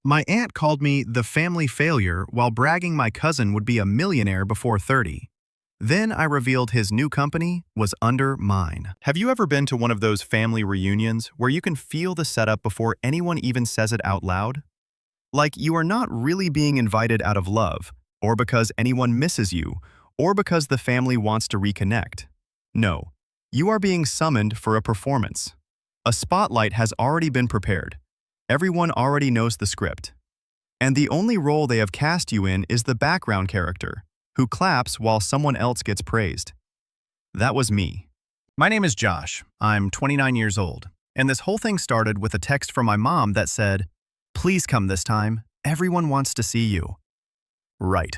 My aunt called me the family failure while bragging my cousin would be a millionaire before 30. Then I revealed his new company was under mine. Have you ever been to one of those family reunions where you can feel the setup before anyone even says it out loud? Like you are not really being invited out of love, or because anyone misses you, or because the family wants to reconnect. No, you are being summoned for a performance. A spotlight has already been prepared. Everyone already knows the script. And the only role they have cast you in is the background character, who claps while someone else gets praised. That was me. My name is Josh. I'm 29 years old, and this whole thing started with a text from my mom that said, "Please come this time. Everyone wants to see you." Right.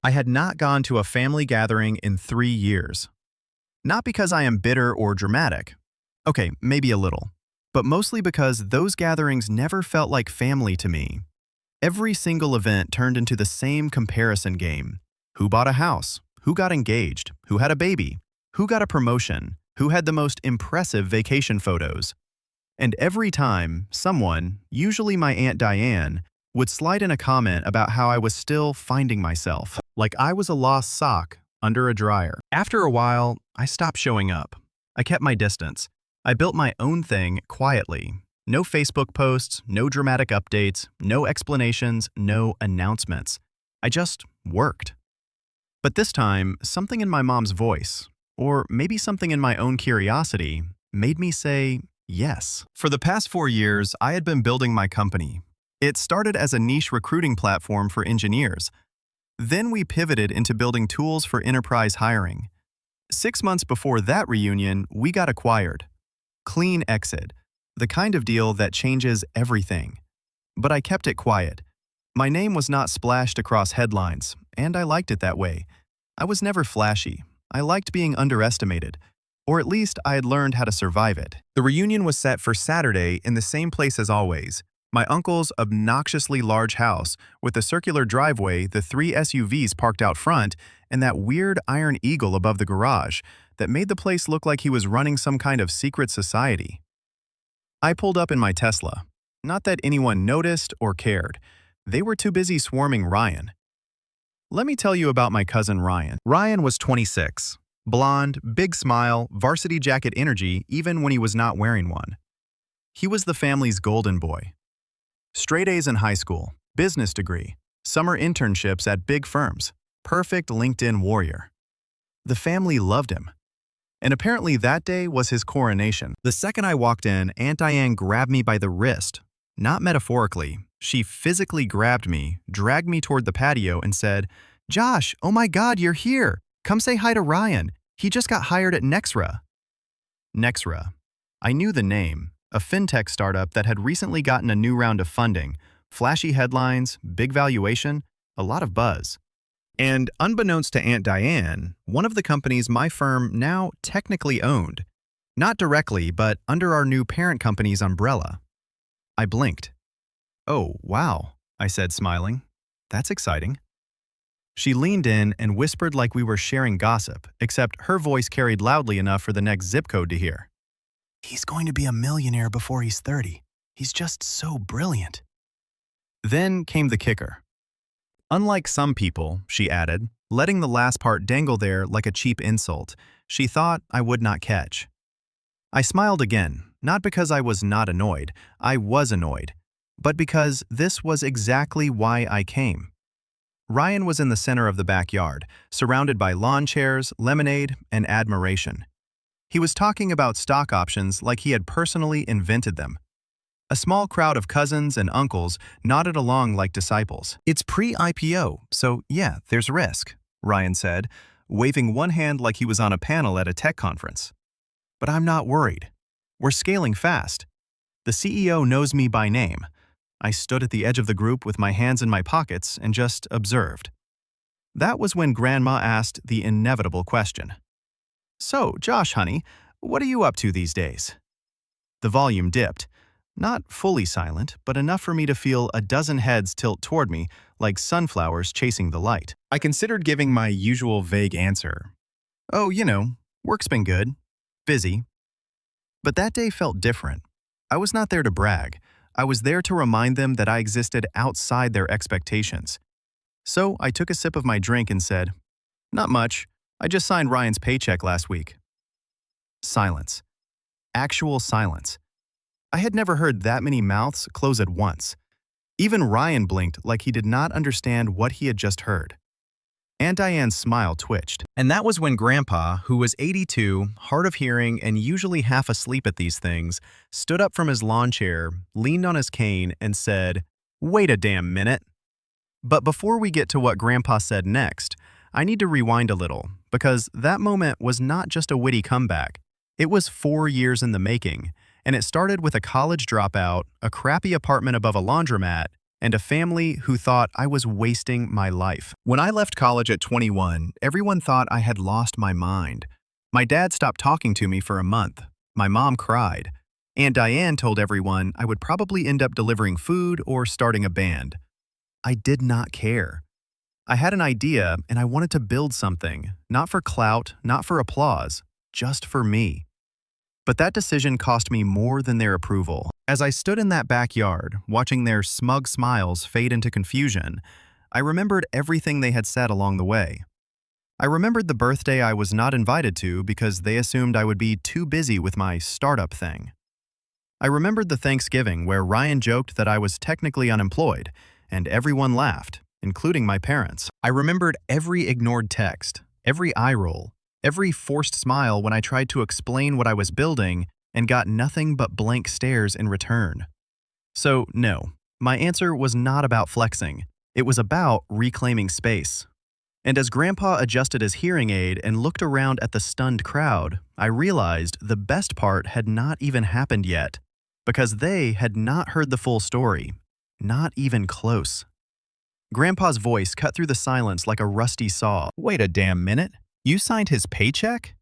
I had not gone to a family gathering in 3 years. Not because I am bitter or dramatic. Okay, maybe a little. But mostly because those gatherings never felt like family to me. Every single event turned into the same comparison game. Who bought a house? Who got engaged? Who had a baby? Who got a promotion? Who had the most impressive vacation photos? And every time, someone, usually my Aunt Diane, would slide in a comment about how I was still finding myself, like I was a lost sock under a dryer. After a while, I stopped showing up. I kept my distance. I built my own thing quietly. No Facebook posts, no dramatic updates, no explanations, no announcements. I just worked. But this time, something in my mom's voice, or maybe something in my own curiosity, made me say yes. For the past 4 years, I had been building my company. It started as a niche recruiting platform for engineers. Then we pivoted into building tools for enterprise hiring. 6 months before that reunion, we got acquired. Clean exit, the kind of deal that changes everything. But I kept it quiet. My name was not splashed across headlines, and I liked it that way. I was never flashy. I liked being underestimated, or at least I had learned how to survive it. The reunion was set for Saturday in the same place as always, my uncle's obnoxiously large house with a circular driveway, the 3 SUVs parked out front, and that weird iron eagle above the garage that made the place look like he was running some kind of secret society. I pulled up in my Tesla. Not that anyone noticed or cared. They were too busy swarming Ryan. Let me tell you about my cousin Ryan. Ryan was 26. Blonde, big smile, varsity jacket energy even when he was not wearing one. He was the family's golden boy. Straight A's in high school, business degree, summer internships at big firms, perfect LinkedIn warrior. The family loved him. And apparently that day was his coronation. The second I walked in, Aunt Diane grabbed me by the wrist. Not metaphorically, she physically grabbed me, dragged me toward the patio and said, "Josh, oh my God, you're here. Come say hi to Ryan. He just got hired at Nexra." Nexra. I knew the name, a fintech startup that had recently gotten a new round of funding, flashy headlines, big valuation, a lot of buzz. And unbeknownst to Aunt Diane, one of the companies my firm now technically owned. Not directly, but under our new parent company's umbrella. I blinked. "Oh, wow," I said, smiling. "That's exciting." She leaned in and whispered like we were sharing gossip, except her voice carried loudly enough for the next zip code to hear. "He's going to be a millionaire before he's 30. He's just so brilliant." Then came the kicker. Unlike some people, she added, letting the last part dangle there like a cheap insult, she thought I would not catch. I smiled again, not because I was not annoyed, I was annoyed, but because this was exactly why I came. Ryan was in the center of the backyard, surrounded by lawn chairs, lemonade, and admiration. He was talking about stock options like he had personally invented them. A small crowd of cousins and uncles nodded along like disciples. "It's pre-IPO, so yeah, there's risk," Ryan said, waving one hand like he was on a panel at a tech conference. "But I'm not worried. We're scaling fast. The CEO knows me by name." I stood at the edge of the group with my hands in my pockets and just observed. That was when Grandma asked the inevitable question. "So, Josh, honey, what are you up to these days?" The volume dipped. Not fully silent, but enough for me to feel a dozen heads tilt toward me like sunflowers chasing the light. I considered giving my usual vague answer. "Oh, work's been good. Busy." But that day felt different. I was not there to brag. I was there to remind them that I existed outside their expectations. So I took a sip of my drink and said, "Not much. I just signed Ryan's paycheck last week." Silence. Actual silence. I had never heard that many mouths close at once. Even Ryan blinked like he did not understand what he had just heard. Aunt Diane's smile twitched. And that was when Grandpa, who was 82, hard of hearing and usually half asleep at these things, stood up from his lawn chair, leaned on his cane, and said, "Wait a damn minute." But before we get to what Grandpa said next, I need to rewind a little, because that moment was not just a witty comeback. It was 4 years in the making, and it started with a college dropout, a crappy apartment above a laundromat, and a family who thought I was wasting my life. When I left college at 21, everyone thought I had lost my mind. My dad stopped talking to me for a month. My mom cried. Aunt Diane told everyone I would probably end up delivering food or starting a band. I did not care. I had an idea and I wanted to build something, not for clout, not for applause, just for me. But that decision cost me more than their approval. As I stood in that backyard, watching their smug smiles fade into confusion, I remembered everything they had said along the way. I remembered the birthday I was not invited to because they assumed I would be too busy with my startup thing. I remembered the Thanksgiving where Ryan joked that I was technically unemployed, and everyone laughed, including my parents. I remembered every ignored text, every eye roll, every forced smile when I tried to explain what I was building and got nothing but blank stares in return. So, no, my answer was not about flexing. It was about reclaiming space. And as Grandpa adjusted his hearing aid and looked around at the stunned crowd, I realized the best part had not even happened yet, because they had not heard the full story, not even close. Grandpa's voice cut through the silence like a rusty saw. "Wait a damn minute. You signed his paycheck?"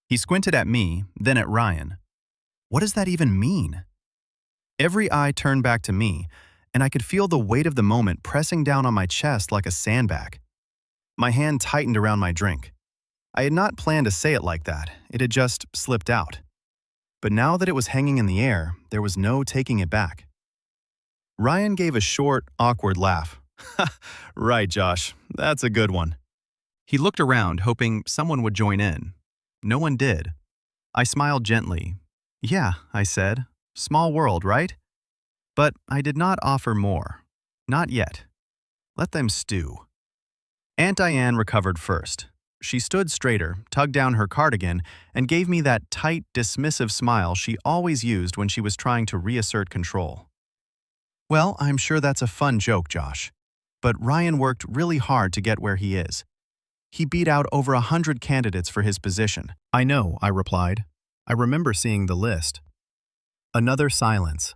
He squinted at me, then at Ryan. What does that even mean? Every eye turned back to me, and I could feel the weight of the moment pressing down on my chest like a sandbag. My hand tightened around my drink. I had not planned to say it like that, it had just slipped out. But now that it was hanging in the air, there was no taking it back. Ryan gave a short, awkward laugh. "Right, Josh, that's a good one." He looked around, hoping someone would join in. No one did. I smiled gently. "Yeah," I said. "Small world, right?" But I did not offer more. Not yet. Let them stew. Aunt Diane recovered first. She stood straighter, tugged down her cardigan, and gave me that tight, dismissive smile she always used when she was trying to reassert control. "Well, I'm sure that's a fun joke, Josh. But Ryan worked really hard to get where he is. He beat out over 100 candidates for his position." "I know," I replied. "I remember seeing the list." Another silence.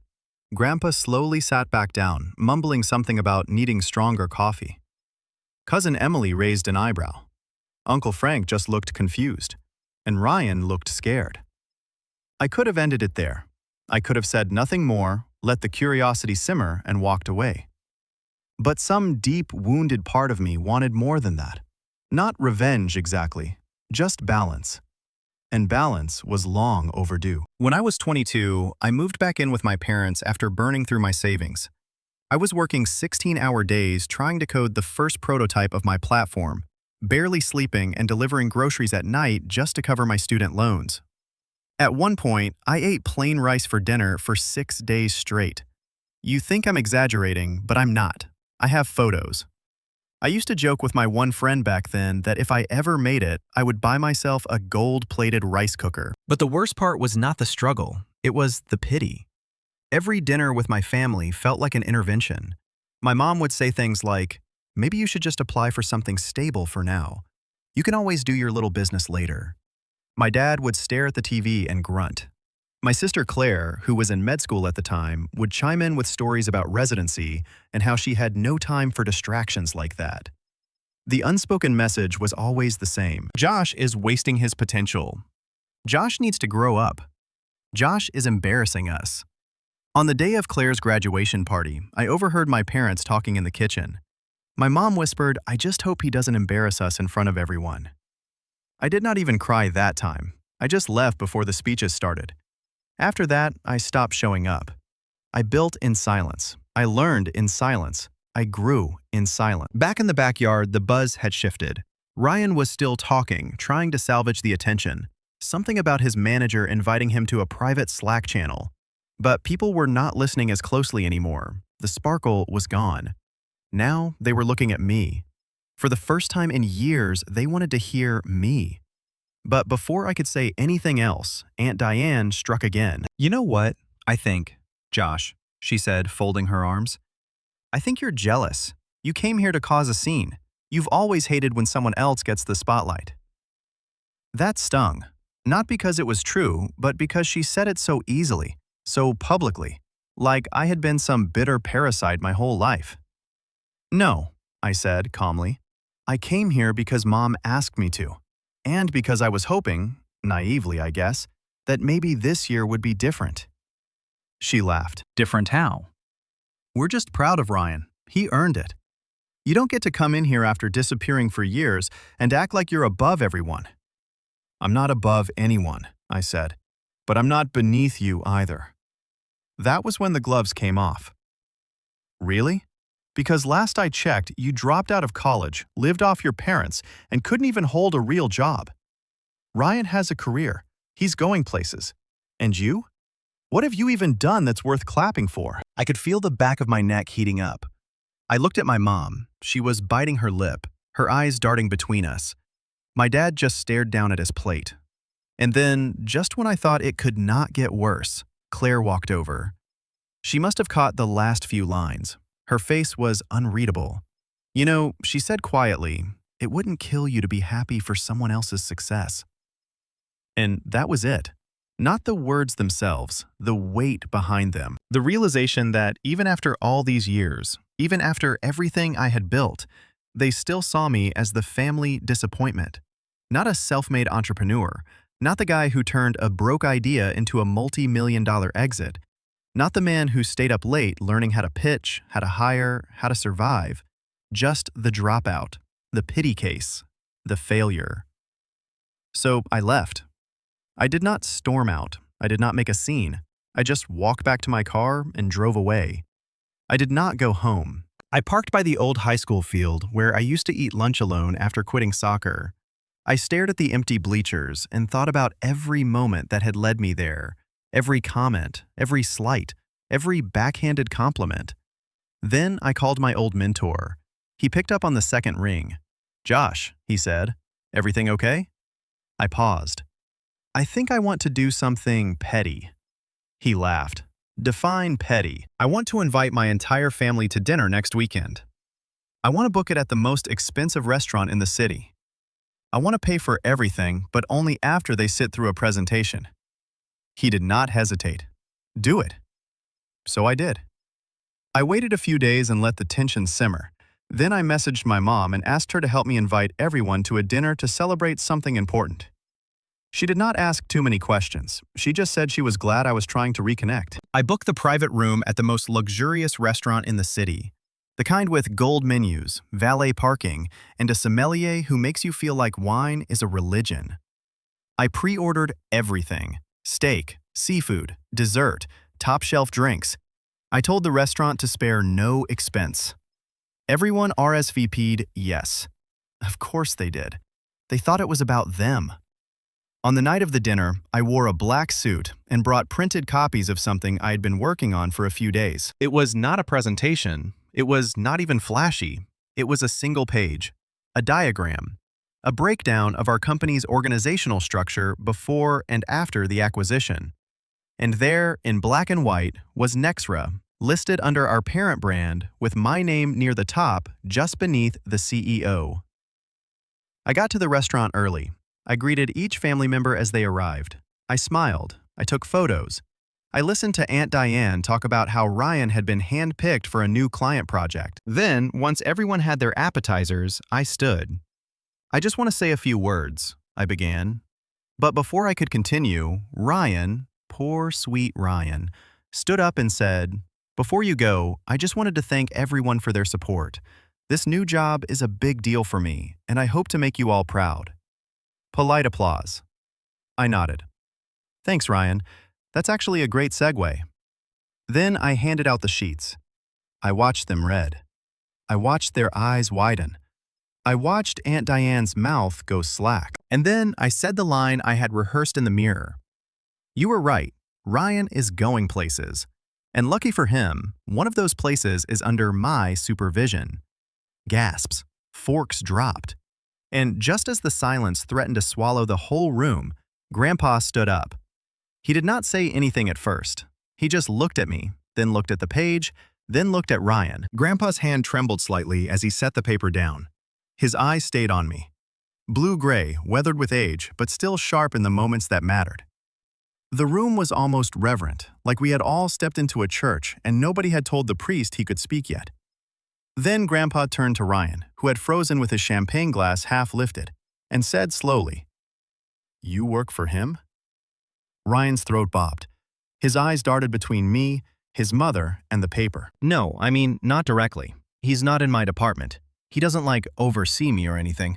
Grandpa slowly sat back down, mumbling something about needing stronger coffee. Cousin Emily raised an eyebrow. Uncle Frank just looked confused, and Ryan looked scared. I could have ended it there. I could have said nothing more, let the curiosity simmer, and walked away. But some deep, wounded part of me wanted more than that. Not revenge exactly, just balance. And balance was long overdue. When I was 22, I moved back in with my parents after burning through my savings. I was working 16-hour days trying to code the first prototype of my platform, barely sleeping and delivering groceries at night just to cover my student loans. At one point, I ate plain rice for dinner for 6 days straight. You think I'm exaggerating, but I'm not. I have photos. I used to joke with my one friend back then that if I ever made it, I would buy myself a gold-plated rice cooker. But the worst part was not the struggle, it was the pity. Every dinner with my family felt like an intervention. My mom would say things like, "Maybe you should just apply for something stable for now. You can always do your little business later." My dad would stare at the TV and grunt. My sister Claire, who was in med school at the time, would chime in with stories about residency and how she had no time for distractions like that. The unspoken message was always the same. Josh is wasting his potential. Josh needs to grow up. Josh is embarrassing us. On the day of Claire's graduation party, I overheard my parents talking in the kitchen. My mom whispered, "I just hope he doesn't embarrass us in front of everyone." I did not even cry that time. I just left before the speeches started. After that, I stopped showing up. I built in silence. I learned in silence. I grew in silence. Back in the backyard, the buzz had shifted. Ryan was still talking, trying to salvage the attention. Something about his manager inviting him to a private Slack channel. But people were not listening as closely anymore. The sparkle was gone. Now they were looking at me. For the first time in years, they wanted to hear me. But before I could say anything else, Aunt Diane struck again. You know what? I think, Josh, she said, folding her arms. I think you're jealous. You came here to cause a scene. You've always hated when someone else gets the spotlight. That stung. Not because it was true, but because she said it so easily, so publicly, like I had been some bitter parasite my whole life. No, I said calmly. I came here because Mom asked me to, and because I was hoping, naively I guess, that maybe this year would be different. She laughed. Different how? We're just proud of Ryan. He earned it. You don't get to come in here after disappearing for years and act like you're above everyone. I'm not above anyone, I said, but I'm not beneath you either. That was when the gloves came off. Really? Because last I checked, you dropped out of college, lived off your parents, and couldn't even hold a real job. Ryan has a career. He's going places. And you? What have you even done that's worth clapping for? I could feel the back of my neck heating up. I looked at my mom. She was biting her lip, her eyes darting between us. My dad just stared down at his plate. And then, just when I thought it could not get worse, Claire walked over. She must have caught the last few lines. Her face was unreadable. You know, she said quietly, it wouldn't kill you to be happy for someone else's success. And that was it. Not the words themselves, the weight behind them. The realization that even after all these years, even after everything I had built, they still saw me as the family disappointment. Not a self-made entrepreneur, not the guy who turned a broke idea into a multi-million-dollar exit, not the man who stayed up late learning how to pitch, how to hire, how to survive. Just the dropout, the pity case, the failure. So I left. I did not storm out. I did not make a scene. I just walked back to my car and drove away. I did not go home. I parked by the old high school field where I used to eat lunch alone after quitting soccer. I stared at the empty bleachers and thought about every moment that had led me there, every comment, every slight, every backhanded compliment. Then I called my old mentor. He picked up on the second ring. "Josh," he said, "everything okay?" I paused. "I think I want to do something petty." He laughed. "Define petty." "I want to invite my entire family to dinner next weekend. I want to book it at the most expensive restaurant in the city. I want to pay for everything, but only after they sit through a presentation." He did not hesitate. "Do it." So I did. I waited a few days and let the tension simmer. Then I messaged my mom and asked her to help me invite everyone to a dinner to celebrate something important. She did not ask too many questions. She just said she was glad I was trying to reconnect. I booked the private room at the most luxurious restaurant in the city. The kind with gold menus, valet parking, and a sommelier who makes you feel like wine is a religion. I pre-ordered everything: steak, seafood, dessert, top-shelf drinks. I told the restaurant to spare no expense. Everyone RSVP'd yes. Of course they did. They thought it was about them. On the night of the dinner, I wore a black suit and brought printed copies of something I had been working on for a few days. It was not a presentation. It was not even flashy. It was a single page, a diagram, a breakdown of our company's organizational structure before and after the acquisition. And there, in black and white, was Nexra, listed under our parent brand with my name near the top, just beneath the CEO. I got to the restaurant early. I greeted each family member as they arrived. I smiled. I took photos. I listened to Aunt Diane talk about how Ryan had been handpicked for a new client project. Then, once everyone had their appetizers, I stood. "I just want to say a few words," I began. But before I could continue, Ryan, poor sweet Ryan, stood up and said, "Before you go, I just wanted to thank everyone for their support. This new job is a big deal for me, and I hope to make you all proud." Polite applause. I nodded. "Thanks, Ryan. That's actually a great segue." Then I handed out the sheets. I watched them read. I watched their eyes widen. I watched Aunt Diane's mouth go slack. And then I said the line I had rehearsed in the mirror. You were right. Ryan is going places. And lucky for him, one of those places is under my supervision. Gasps. Forks dropped. And just as the silence threatened to swallow the whole room, Grandpa stood up. He did not say anything at first. He just looked at me, then looked at the page, then looked at Ryan. Grandpa's hand trembled slightly as he set the paper down. His eyes stayed on me. Blue-gray, weathered with age, but still sharp in the moments that mattered. The room was almost reverent, like we had all stepped into a church and nobody had told the priest he could speak yet. Then Grandpa turned to Ryan, who had frozen with his champagne glass half lifted, and said slowly, "You work for him?" Ryan's throat bobbed. His eyes darted between me, his mother, and the paper. No, I mean, not directly. He's not in my department. He doesn't, oversee me or anything.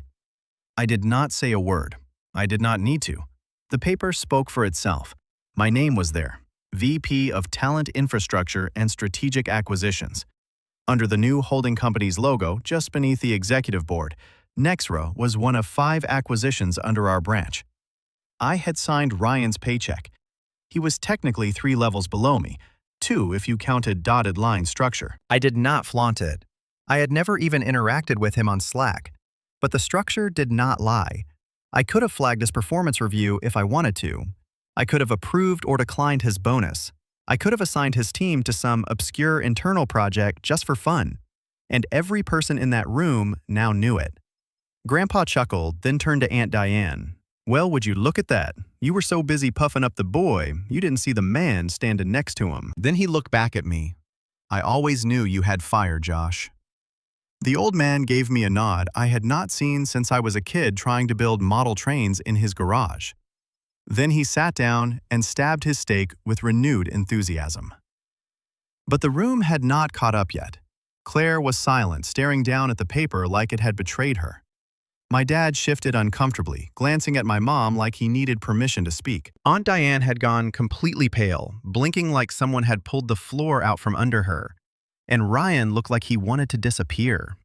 I did not say a word. I did not need to. The paper spoke for itself. My name was there, VP of Talent Infrastructure and Strategic Acquisitions. Under the new holding company's logo, just beneath the executive board, Nexro was one of 5 acquisitions under our branch. I had signed Ryan's paycheck. He was technically 3 levels below me, 2 if you counted dotted line structure. I did not flaunt it. I had never even interacted with him on Slack. But the structure did not lie. I could have flagged his performance review if I wanted to. I could have approved or declined his bonus. I could have assigned his team to some obscure internal project just for fun. And every person in that room now knew it. Grandpa chuckled, then turned to Aunt Diane. "Well, would you look at that? You were so busy puffing up the boy, you didn't see the man standing next to him." Then he looked back at me. "I always knew you had fire, Josh." The old man gave me a nod I had not seen since I was a kid trying to build model trains in his garage. Then he sat down and stabbed his steak with renewed enthusiasm. But the room had not caught up yet. Claire was silent, staring down at the paper like it had betrayed her. My dad shifted uncomfortably, glancing at my mom like he needed permission to speak. Aunt Diane had gone completely pale, blinking like someone had pulled the floor out from under her. And Ryan looked like he wanted to disappear.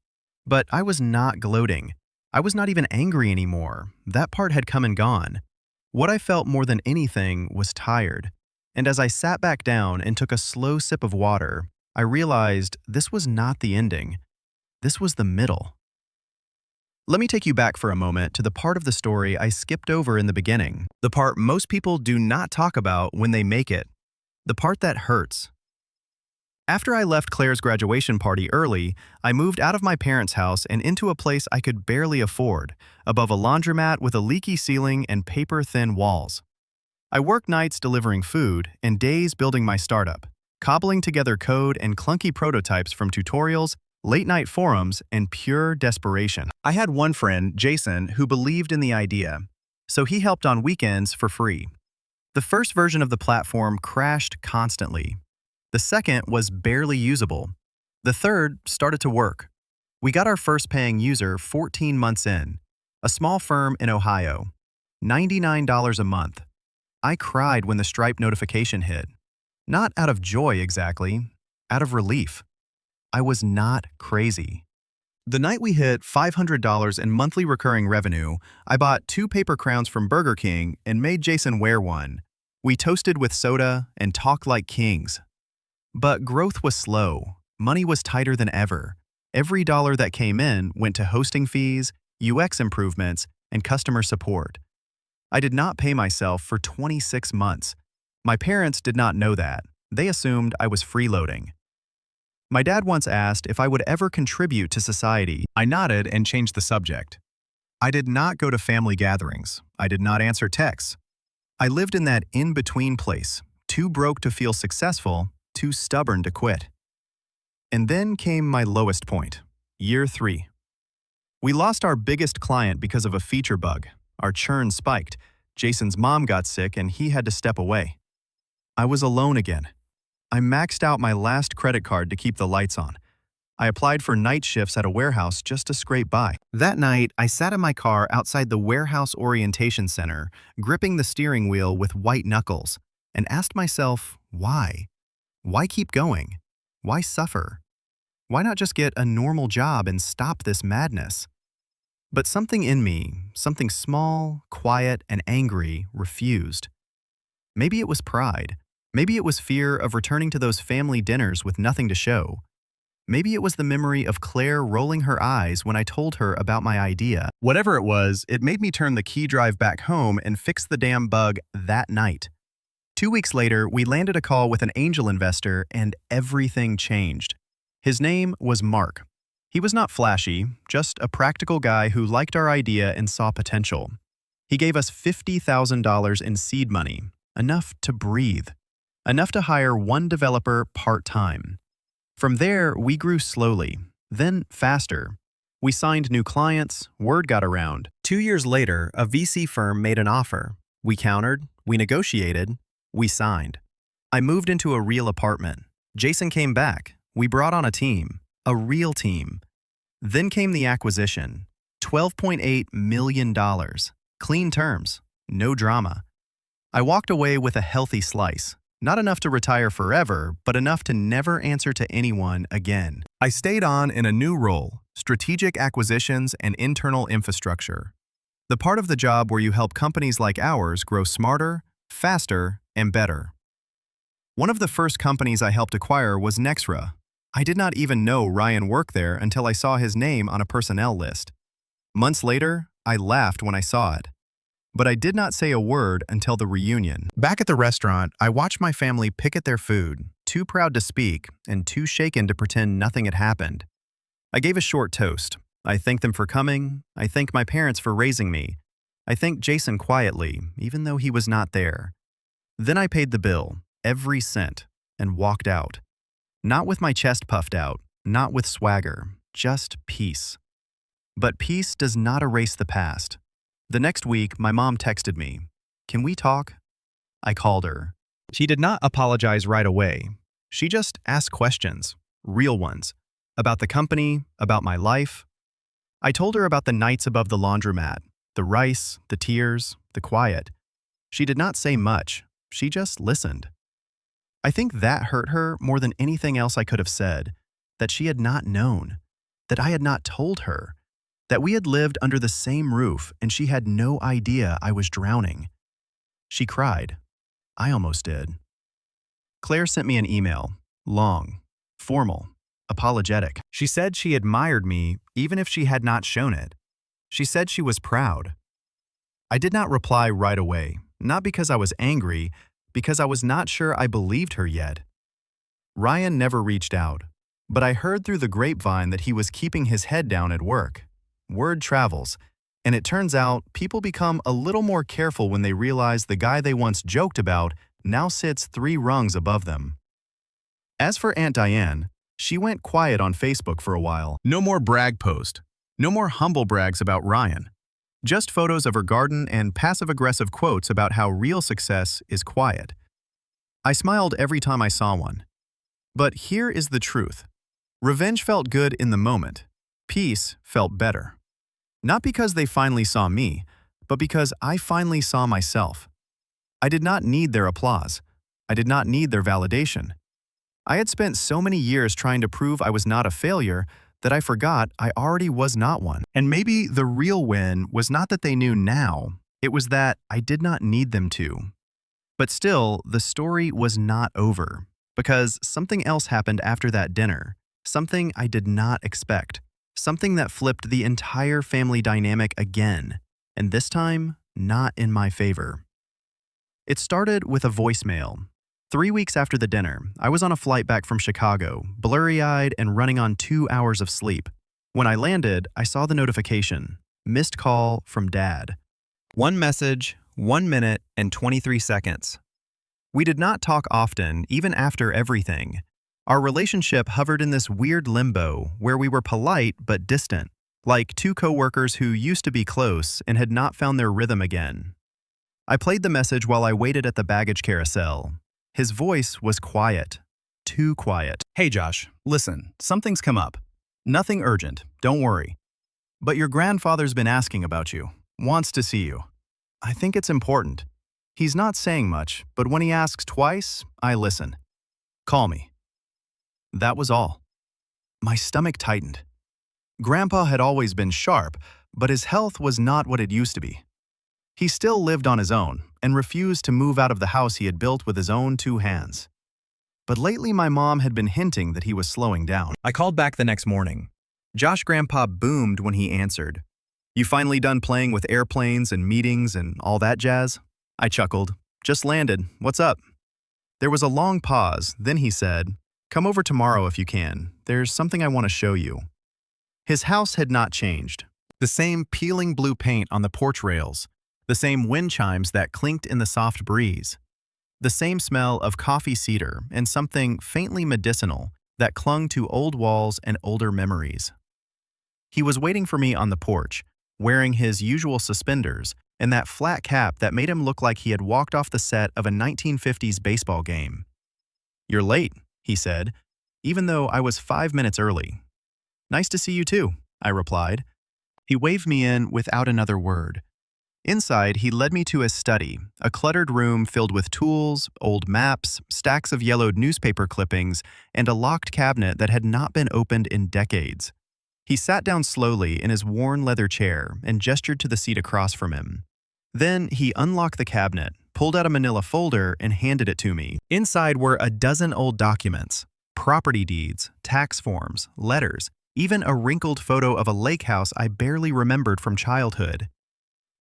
But I was not gloating. I was not even angry anymore. That part had come and gone. What I felt more than anything was tired. And as I sat back down and took a slow sip of water, I realized this was not the ending. This was the middle. Let me take you back for a moment to the part of the story I skipped over in the beginning. The part most people do not talk about when they make it. The part that hurts. After I left Claire's graduation party early, I moved out of my parents' house and into a place I could barely afford, above a laundromat with a leaky ceiling and paper-thin walls. I worked nights delivering food and days building my startup, cobbling together code and clunky prototypes from tutorials, late-night forums, and pure desperation. I had one friend, Jason, who believed in the idea, so he helped on weekends for free. The first version of the platform crashed constantly. The second was barely usable. The third started to work. We got our first paying user 14 months in, a small firm in Ohio, $99 a month. I cried when the Stripe notification hit. Not out of joy exactly, out of relief. I was not crazy. The night we hit $500 in monthly recurring revenue, I bought 2 paper crowns from Burger King and made Jason wear one. We toasted with soda and talked like kings. But growth was slow. Money was tighter than ever. Every dollar that came in went to hosting fees, UX improvements, and customer support. I did not pay myself for 26 months. My parents did not know that. They assumed I was freeloading. My dad once asked if I would ever contribute to society. I nodded and changed the subject. I did not go to family gatherings. I did not answer texts. I lived in that in-between place, too broke to feel successful, too stubborn to quit. And then came my lowest point, year 3. We lost our biggest client because of a feature bug. Our churn spiked. Jason's mom got sick and he had to step away. I was alone again. I maxed out my last credit card to keep the lights on. I applied for night shifts at a warehouse just to scrape by. That night, I sat in my car outside the warehouse orientation center, gripping the steering wheel with white knuckles, and asked myself, why? Why keep going? Why suffer? Why not just get a normal job and stop this madness? But something in me, something small, quiet, and angry, refused. Maybe it was pride. Maybe it was fear of returning to those family dinners with nothing to show. Maybe it was the memory of Claire rolling her eyes when I told her about my idea. Whatever it was, it made me turn the key drive back home and fix the damn bug that night. 2 weeks later, we landed a call with an angel investor and everything changed. His name was Mark. He was not flashy, just a practical guy who liked our idea and saw potential. He gave us $50,000 in seed money, enough to breathe, enough to hire one developer part-time. From there, we grew slowly, then faster. We signed new clients, word got around. 2 years later, a VC firm made an offer. We countered, we negotiated, we signed. I moved into a real apartment. Jason came back. We brought on a team, a real team. Then came the acquisition, $12.8 million. Clean terms, no drama. I walked away with a healthy slice. Not enough to retire forever, but enough to never answer to anyone again. I stayed on in a new role, strategic acquisitions and internal infrastructure. The part of the job where you help companies like ours grow smarter, faster, and better. One of the first companies I helped acquire was Nexra. I did not even know Ryan worked there until I saw his name on a personnel list. Months later, I laughed when I saw it. But I did not say a word until the reunion. Back at the restaurant, I watched my family pick at their food, too proud to speak and too shaken to pretend nothing had happened. I gave a short toast. I thanked them for coming. I thanked my parents for raising me. I thanked Jason quietly, even though he was not there. Then I paid the bill, every cent, and walked out. Not with my chest puffed out, not with swagger, just peace. But peace does not erase the past. The next week, my mom texted me, "Can we talk?" I called her. She did not apologize right away. She just asked questions, real ones, about the company, about my life. I told her about the nights above the laundromat, the rice, the tears, the quiet. She did not say much. She just listened. I think that hurt her more than anything else I could have said, that she had not known, that I had not told her, that we had lived under the same roof and she had no idea I was drowning. She cried. I almost did. Claire sent me an email, long, formal, apologetic. She said she admired me even if she had not shown it. She said she was proud. I did not reply right away, not because I was angry, because I was not sure I believed her yet. Ryan never reached out, but I heard through the grapevine that he was keeping his head down at work. Word travels, and it turns out people become a little more careful when they realize the guy they once joked about now sits 3 rungs above them. As for Aunt Diane, she went quiet on Facebook for a while. No more brag post. No more humble brags about Ryan. Just photos of her garden and passive-aggressive quotes about how real success is quiet. I smiled every time I saw one. But here is the truth. Revenge felt good in the moment. Peace felt better. Not because they finally saw me, but because I finally saw myself. I did not need their applause. I did not need their validation. I had spent so many years trying to prove I was not a failure that I forgot I already was not one. And maybe the real win was not that they knew now, it was that I did not need them to. But still, the story was not over, because something else happened after that dinner, something I did not expect. Something that flipped the entire family dynamic again, and this time, not in my favor. It started with a voicemail. 3 weeks after the dinner, I was on a flight back from Chicago, blurry-eyed and running on 2 hours of sleep. When I landed, I saw the notification, missed call from Dad. One message, 1 minute and 23 seconds. We did not talk often, even after everything. Our relationship hovered in this weird limbo where we were polite but distant, like 2 coworkers who used to be close and had not found their rhythm again. I played the message while I waited at the baggage carousel. His voice was quiet, too quiet. "Hey Josh, listen, something's come up. Nothing urgent, don't worry. But your grandfather's been asking about you, wants to see you. I think it's important. He's not saying much, but when he asks twice, I listen. Call me." That was all. My stomach tightened. Grandpa had always been sharp, but his health was not what it used to be. He still lived on his own and refused to move out of the house he had built with his own two hands. But lately my mom had been hinting that he was slowing down. I called back the next morning. Josh Grandpa boomed when he answered. "You finally done playing with airplanes and meetings and all that jazz?" I chuckled. "Just landed. What's up?" There was a long pause, then he said, "Come over tomorrow if you can. There's something I want to show you." His house had not changed. The same peeling blue paint on the porch rails, the same wind chimes that clinked in the soft breeze, the same smell of coffee cedar and something faintly medicinal that clung to old walls and older memories. He was waiting for me on the porch, wearing his usual suspenders and that flat cap that made him look like he had walked off the set of a 1950s baseball game. "You're late," he said, even though I was 5 minutes early. "Nice to see you too," I replied. He waved me in without another word. Inside, he led me to his study, a cluttered room filled with tools, old maps, stacks of yellowed newspaper clippings, and a locked cabinet that had not been opened in decades. He sat down slowly in his worn leather chair and gestured to the seat across from him. Then he unlocked the cabinet, pulled out a manila folder, and handed it to me. Inside were a dozen old documents, property deeds, tax forms, letters, even a wrinkled photo of a lake house I barely remembered from childhood.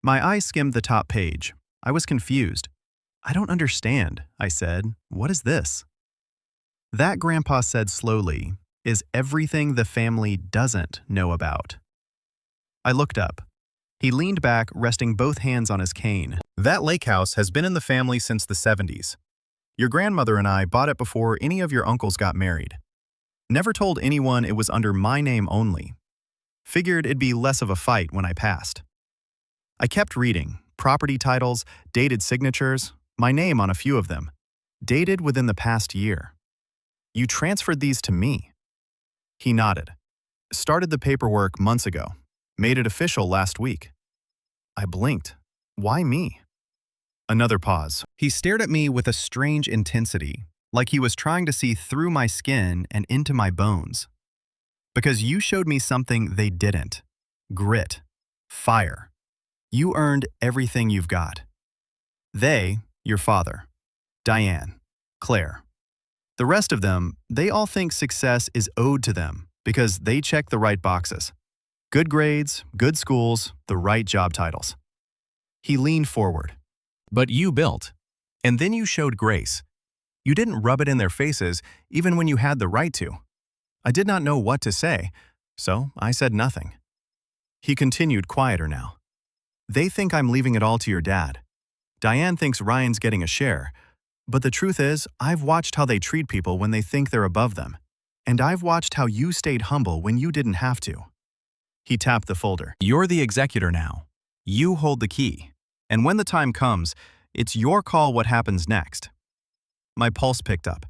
My eyes skimmed the top page. I was confused. "I don't understand," I said. "What is this?" That, Grandpa said slowly, is everything the family doesn't know about. I looked up. He leaned back, resting both hands on his cane. "That lake house has been in the family since the 70s. Your grandmother and I bought it before any of your uncles got married. Never told anyone it was under my name only. Figured it'd be less of a fight when I passed." I kept reading, property titles, dated signatures, my name on a few of them, dated within the past year. "You transferred these to me." He nodded. "Started the paperwork months ago. Made it official last week." I blinked. Why me? Another pause. He stared at me with a strange intensity, like he was trying to see through my skin and into my bones. "Because you showed me something they didn't. Grit. Fire. You earned everything you've got. They, your father, Diane, Claire. The rest of them, they all think success is owed to them because they check the right boxes. Good grades, good schools, the right job titles." He leaned forward. "But you built. And then you showed grace. You didn't rub it in their faces even when you had the right to." I did not know what to say, so I said nothing. He continued, quieter now. "They think I'm leaving it all to your dad. Diane thinks Ryan's getting a share. But the truth is, I've watched how they treat people when they think they're above them. And I've watched how you stayed humble when you didn't have to." He tapped the folder. "You're the executor now. You hold the key. And when the time comes, it's your call what happens next." My pulse picked up.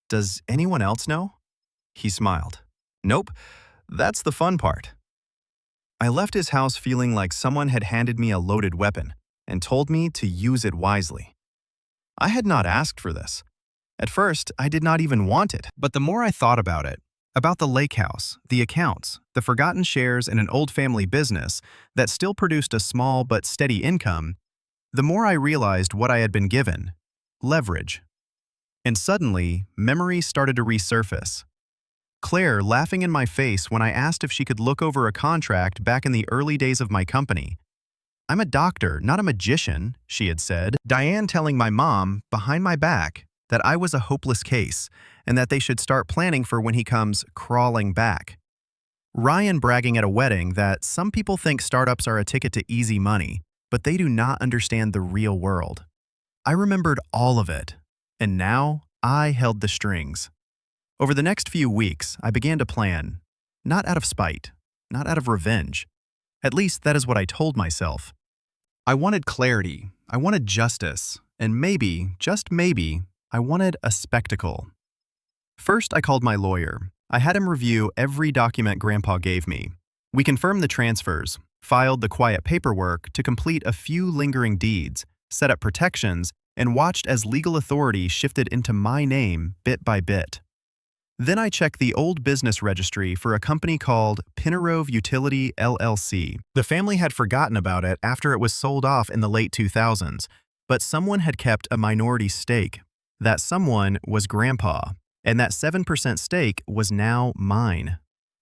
"Does anyone else know?" He smiled. "Nope. That's the fun part." I left his house feeling like someone had handed me a loaded weapon and told me to use it wisely. I had not asked for this. At first, I did not even want it. But the more I thought about it, about the lake house, the accounts, the forgotten shares in an old family business that still produced a small but steady income, the more I realized what I had been given: leverage. And suddenly, memories started to resurface. Claire laughing in my face when I asked if she could look over a contract back in the early days of my company. "I'm a doctor, not a magician," she had said. Diane telling my mom, behind my back, that I was a hopeless case and that they should start planning for when he comes crawling back. Ryan bragging at a wedding that some people think startups are a ticket to easy money, but they do not understand the real world. I remembered all of it, and now I held the strings. Over the next few weeks, I began to plan, not out of spite, not out of revenge. At least that is what I told myself. I wanted clarity, I wanted justice, and maybe, just maybe, I wanted a spectacle. First, I called my lawyer. I had him review every document Grandpa gave me. We confirmed the transfers, filed the quiet paperwork to complete a few lingering deeds, set up protections, and watched as legal authority shifted into my name bit by bit. Then I checked the old business registry for a company called Pinarove Utility LLC. The family had forgotten about it after it was sold off in the late 2000s, but someone had kept a minority stake. That someone was Grandpa, and that 7% stake was now mine.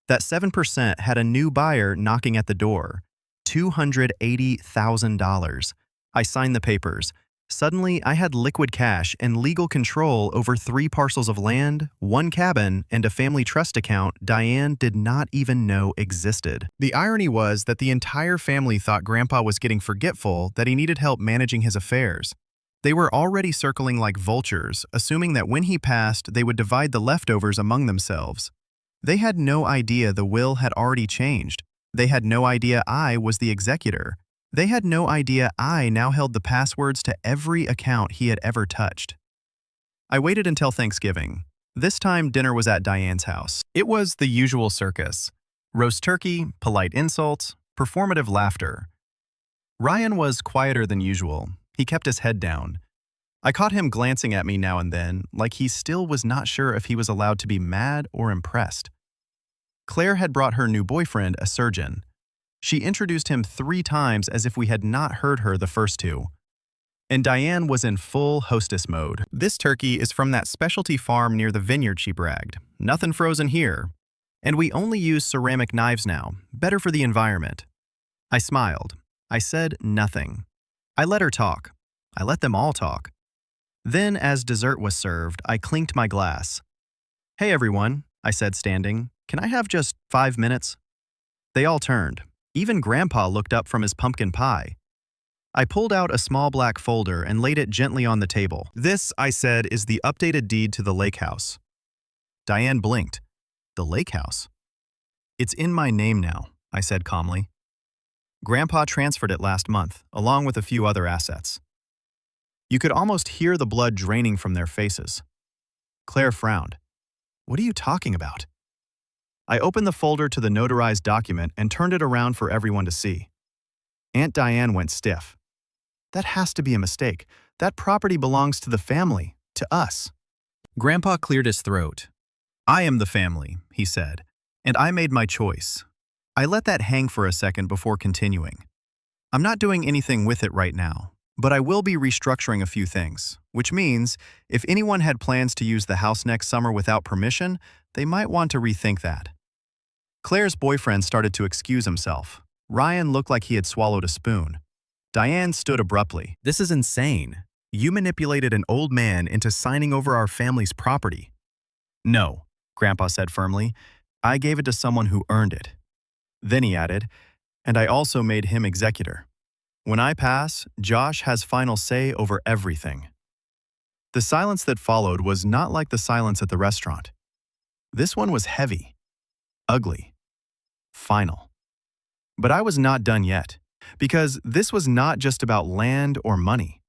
That 7% had a new buyer knocking at the door, $280,000. I signed the papers. Suddenly, I had liquid cash and legal control over 3 parcels of land, 1 cabin, and a family trust account Diane did not even know existed. The irony was that the entire family thought Grandpa was getting forgetful, that he needed help managing his affairs. They were already circling like vultures, assuming that when he passed, they would divide the leftovers among themselves. They had no idea the will had already changed. They had no idea I was the executor. They had no idea I now held the passwords to every account he had ever touched. I waited until Thanksgiving. This time, dinner was at Diane's house. It was the usual circus. Roast turkey, polite insults, performative laughter. Ryan was quieter than usual. He kept his head down. I caught him glancing at me now and then, like he still was not sure if he was allowed to be mad or impressed. Claire had brought her new boyfriend, a surgeon. She introduced him 3 times as if we had not heard her the first 2. And Diane was in full hostess mode. This turkey is from that specialty farm near the vineyard, she bragged. Nothing frozen here. And we only use ceramic knives now, better for the environment. I smiled. I said nothing. I let her talk. I let them all talk. Then, as dessert was served, I clinked my glass. "Hey everyone," I said, standing. "Can I have just 5 minutes?" They all turned. Even Grandpa looked up from his pumpkin pie. I pulled out a small black folder and laid it gently on the table. "This," I said, "is the updated deed to the lake house." Diane blinked. "The lake house?" "It's in my name now," I said calmly. "Grandpa transferred it last month, along with a few other assets." You could almost hear the blood draining from their faces. Claire frowned. "What are you talking about?" I opened the folder to the notarized document and turned it around for everyone to see. Aunt Diane went stiff. "That has to be a mistake. That property belongs to the family, to us." Grandpa cleared his throat. "I am the family," he said, "and I made my choice." I let that hang for a second before continuing. "I'm not doing anything with it right now, but I will be restructuring a few things, which means if anyone had plans to use the house next summer without permission, they might want to rethink that." Claire's boyfriend started to excuse himself. Ryan looked like he had swallowed a spoon. Diane stood abruptly. "This is insane. You manipulated an old man into signing over our family's property." "No," Grandpa said firmly. "I gave it to someone who earned it." Then he added, "And I also made him executor. When I pass, Josh has final say over everything." The silence that followed was not like the silence at the restaurant. This one was heavy, ugly, final. But I was not done yet, because this was not just about land or money.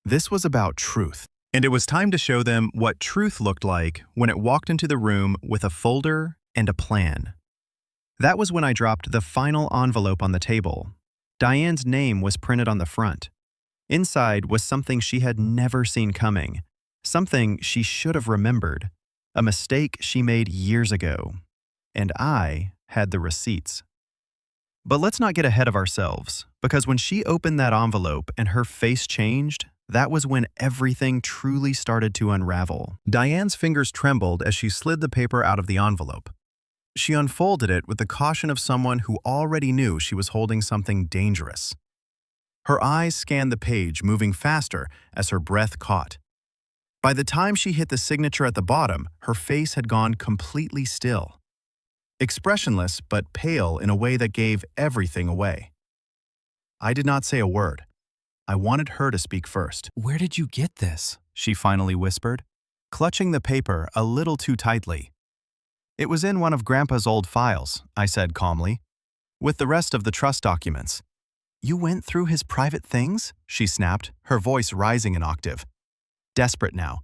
This was about truth. And it was time to show them what truth looked like when it walked into the room with a folder and a plan. That was when I dropped the final envelope on the table. Diane's name was printed on the front. Inside was something she had never seen coming, something she should have remembered, a mistake she made years ago. And I had the receipts. But let's not get ahead of ourselves, because when she opened that envelope and her face changed, that was when everything truly started to unravel. Diane's fingers trembled as she slid the paper out of the envelope. She unfolded it with the caution of someone who already knew she was holding something dangerous. Her eyes scanned the page, moving faster as her breath caught. By the time she hit the signature at the bottom, her face had gone completely still. Expressionless but pale in a way that gave everything away. I did not say a word. I wanted her to speak first. "Where did you get this?" she finally whispered, clutching the paper a little too tightly. "It was in one of Grandpa's old files," I said calmly, "with the rest of the trust documents." "You went through his private things?" she snapped, her voice rising an octave. Desperate now.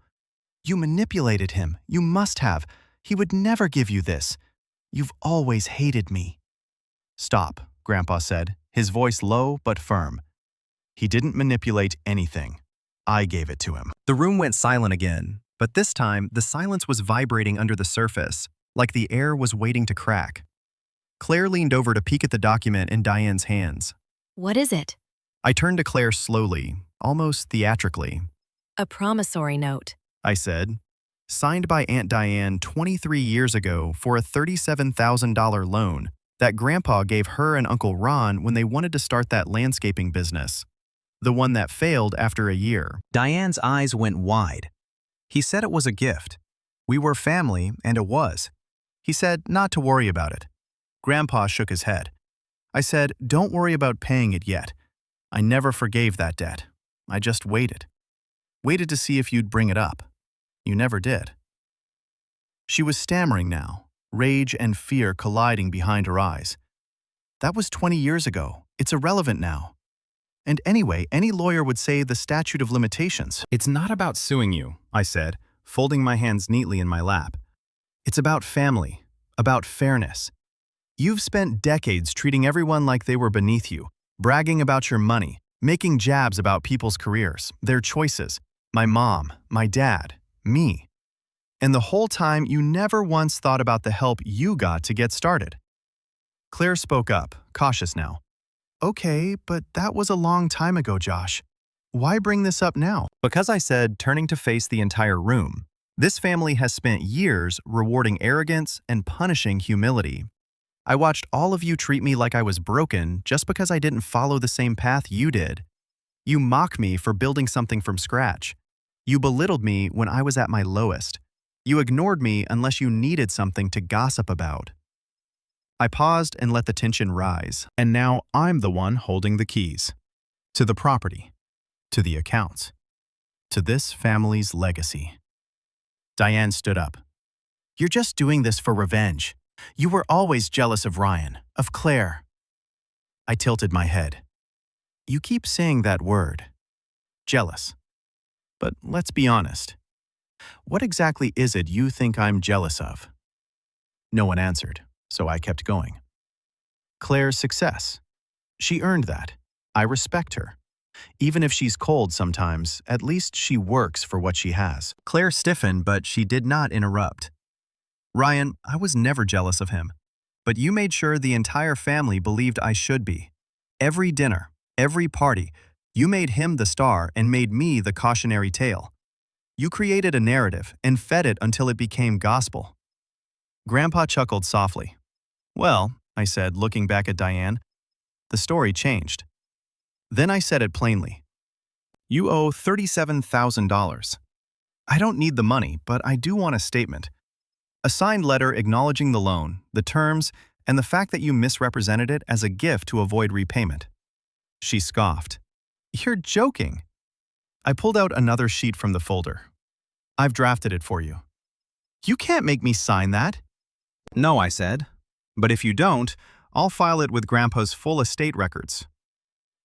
"You manipulated him. You must have. He would never give you this. You've always hated me." "Stop," Grandpa said, his voice low but firm. "He didn't manipulate anything. I gave it to him. The room went silent again, but this time the silence was vibrating under the surface, like the air was waiting to crack. Claire leaned over to peek at the document in Diane's hands. What is it? I turned to Claire slowly, almost theatrically. A promissory note. I said, signed by Aunt Diane 23 years ago for a $37,000 loan that Grandpa gave her and Uncle Ron when they wanted to start that landscaping business. The one that failed after a year. Diane's eyes went wide. He said it was a gift. We were family, and it was. He said not to worry about it. Grandpa shook his head. I said, don't worry about paying it yet. I never forgave that debt. I just waited. Waited to see if you'd bring it up. You never did. She was stammering now, rage and fear colliding behind her eyes. That was 20 years ago. It's irrelevant now. And anyway, any lawyer would say the statute of limitations. It's not about suing you, I said, folding my hands neatly in my lap. It's about family, about fairness. You've spent decades treating everyone like they were beneath you, bragging about your money, making jabs about people's careers, their choices, my mom, my dad, me. And the whole time you never once thought about the help you got to get started. Claire spoke up, cautious now. Okay, but that was a long time ago, Josh. Why bring this up now? Because I said, turning to face the entire room, this family has spent years rewarding arrogance and punishing humility. I watched all of you treat me like I was broken just because I didn't follow the same path you did. You mock me for building something from scratch. You belittled me when I was at my lowest. You ignored me unless you needed something to gossip about. I paused and let the tension rise, and now I'm the one holding the keys. To the property, to the accounts, to this family's legacy. Diane stood up. You're just doing this for revenge. You were always jealous of Ryan, of Claire. I tilted my head. You keep saying that word. Jealous. But let's be honest. What exactly is it you think I'm jealous of? No one answered, so I kept going. Claire's success. She earned that. I respect her. Even if she's cold sometimes, at least she works for what she has. Claire stiffened, but she did not interrupt. Ryan, I was never jealous of him. But you made sure the entire family believed I should be. Every dinner, every party, you made him the star and made me the cautionary tale. You created a narrative and fed it until it became gospel. Grandpa chuckled softly. Well, I said, looking back at Diane, the story changed. Then I said it plainly. You owe $37,000. I don't need the money, but I do want a statement. A signed letter acknowledging the loan, the terms, and the fact that you misrepresented it as a gift to avoid repayment. She scoffed. You're joking. I pulled out another sheet from the folder. I've drafted it for you. You can't make me sign that. No, I said. But if you don't, I'll file it with Grandpa's full estate records.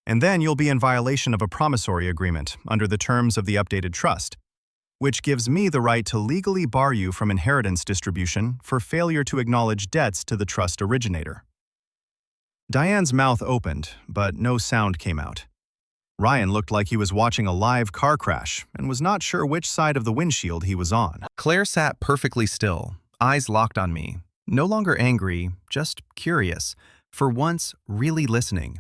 And then you'll be in violation of a promissory agreement under the terms of the updated trust, which gives me the right to legally bar you from inheritance distribution for failure to acknowledge debts to the trust originator. Diane's mouth opened, but no sound came out. Ryan looked like he was watching a live car crash and was not sure which side of the windshield he was on. Claire sat perfectly still, eyes locked on me, no longer angry, just curious, for once really listening.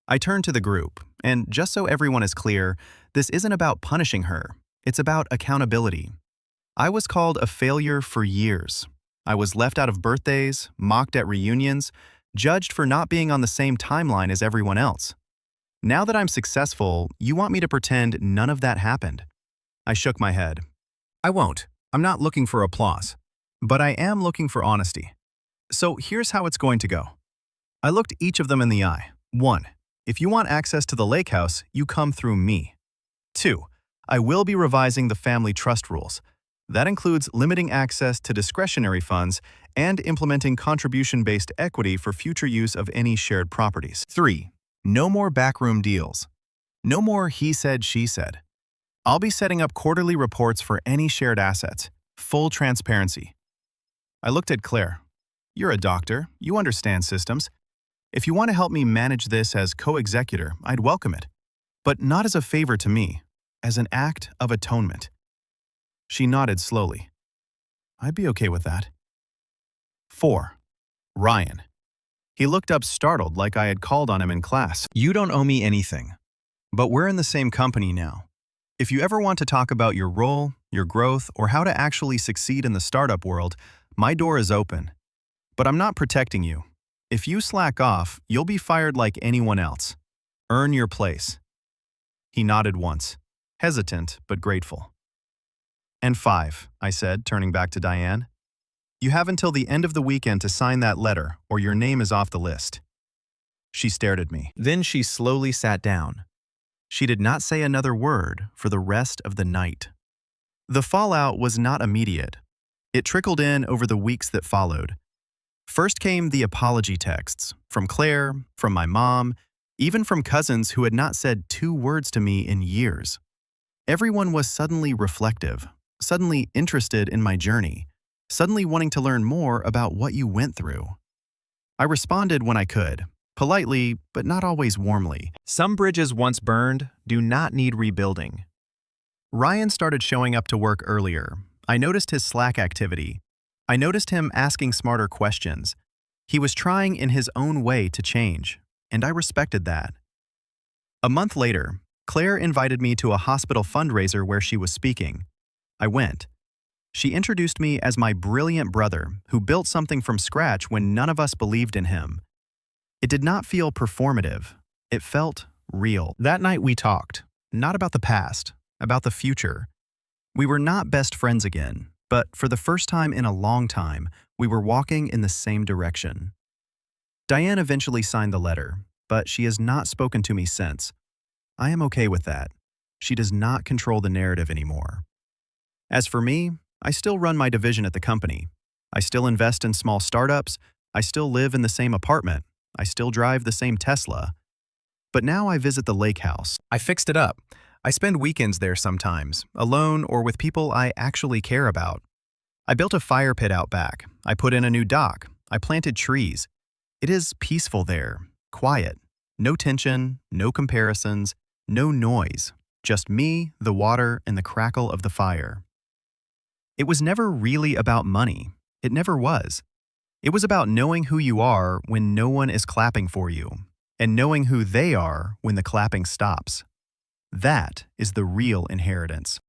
I turned to the group, and just so everyone is clear, this isn't about punishing her. It's about accountability. I was called a failure for years. I was left out of birthdays, mocked at reunions, judged for not being on the same timeline as everyone else. Now that I'm successful, you want me to pretend none of that happened. I shook my head. I won't. I'm not looking for applause. But I am looking for honesty. So here's how it's going to go. I looked each of them in the eye. 1. If you want access to the lake house, you come through me. 2. I will be revising the family trust rules. That includes limiting access to discretionary funds and implementing contribution-based equity for future use of any shared properties. 3. No more backroom deals. No more he said, she said. I'll be setting up quarterly reports for any shared assets. Full transparency. I looked at Claire. You're a doctor. You understand systems. If you want to help me manage this as co-executor, I'd welcome it. But not as a favor to me. as an act of atonement. She nodded slowly. I'd be okay with that. 4. Ryan. He looked up startled like I had called on him in class. You don't owe me anything, but we're in the same company now. If you ever want to talk about your role, your growth, or how to actually succeed in the startup world, my door is open. But I'm not protecting you. If you slack off, you'll be fired like anyone else. Earn your place. He nodded once, hesitant but grateful. And 5, I said, turning back to Diane. You have until the end of the weekend to sign that letter, or your name is off the list. She stared at me. Then she slowly sat down. She did not say another word for the rest of the night. The fallout was not immediate. It trickled in over the weeks that followed. First came the apology texts, from Claire, from my mom, even from cousins who had not said 2 words to me in years. Everyone was suddenly reflective, suddenly interested in my journey, suddenly wanting to learn more about what you went through. I responded when I could, politely, but not always warmly. Some bridges once burned do not need rebuilding. Ryan started showing up to work earlier. I noticed his Slack activity. I noticed him asking smarter questions. He was trying in his own way to change, and I respected that. A month later, Claire invited me to a hospital fundraiser where she was speaking. I went. She introduced me as my brilliant brother who built something from scratch when none of us believed in him. It did not feel performative. It felt real. That night we talked, not about the past, about the future. We were not best friends again, but for the first time in a long time, we were walking in the same direction. Diane eventually signed the letter, but she has not spoken to me since. I am okay with that. She does not control the narrative anymore. As for me, I still run my division at the company. I still invest in small startups. I still live in the same apartment. I still drive the same Tesla. But now I visit the lake house. I fixed it up. I spend weekends there sometimes, alone or with people I actually care about. I built a fire pit out back. I put in a new dock. I planted trees. It is peaceful there, quiet. No tension, no comparisons, no noise. Just me, the water, and the crackle of the fire. It was never really about money. It never was. It was about knowing who you are when no one is clapping for you, and knowing who they are when the clapping stops. That is the real inheritance.